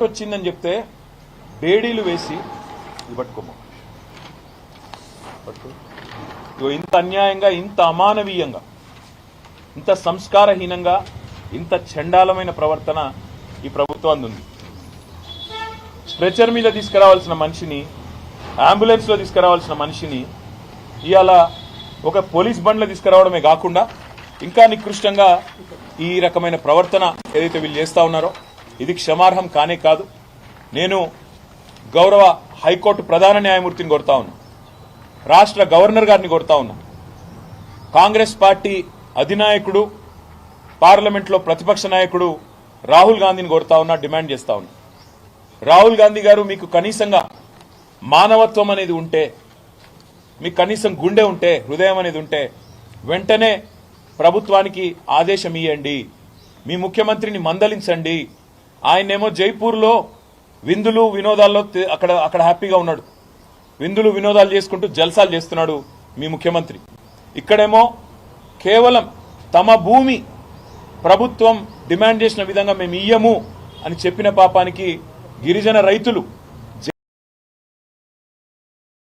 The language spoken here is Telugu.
వచ్చిందని చెప్తే బేడీలు వేసి పట్టుకోమో ఇంత అన్యాయంగా, ఇంత అమానవీయంగా, ఇంత సంస్కారహీనంగా, ఇంత చండాలమైన ప్రవర్తన ఈ ప్రభుత్వం ఉంది. స్ట్రెచర్ మీద తీసుకురావాల్సిన మనిషిని, అంబులెన్స్లో తీసుకురావాల్సిన మనిషిని ఇవాళ ఒక పోలీస్ బండ్లో తీసుకురావడమే కాకుండా ఇంకా నికృష్టంగా ఈ రకమైన ప్రవర్తన ఏదైతే వీళ్ళు చేస్తా ఉన్నారో ఇది క్షమార్హం కానే కాదు. నేను గౌరవ హైకోర్టు ప్రధాన న్యాయమూర్తిని కోరుతా ఉన్నా, రాష్ట్ర గవర్నర్ గారిని కోరుతా ఉన్నా, కాంగ్రెస్ పార్టీ అధినాయకుడు, పార్లమెంట్లో ప్రతిపక్ష నాయకుడు రాహుల్ గాంధీని కోరుతా ఉన్నా, డిమాండ్ చేస్తా ఉన్నా. రాహుల్ గాంధీ గారు, మీకు కనీసంగా మానవత్వం అనేది ఉంటే, మీకు కనీసం గుండె ఉంటే, హృదయం అనేది ఉంటే వెంటనే ప్రభుత్వానికి ఆదేశం ఇవ్వండి, మీ ముఖ్యమంత్రిని మందలించండి. ఆయనేమో జైపూర్లో విందులు వినోదాల్లో అక్కడ హ్యాపీగా ఉన్నాడు, విందులు వినోదాలు చేసుకుంటూ జల్సాలు చేస్తున్నాడు మీ ముఖ్యమంత్రి. ఇక్కడేమో కేవలం తమ భూమి ప్రభుత్వం డిమాండ్ చేసిన విధంగా మేము ఇయ్యము అని చెప్పిన పాపానికి గిరిజన రైతులు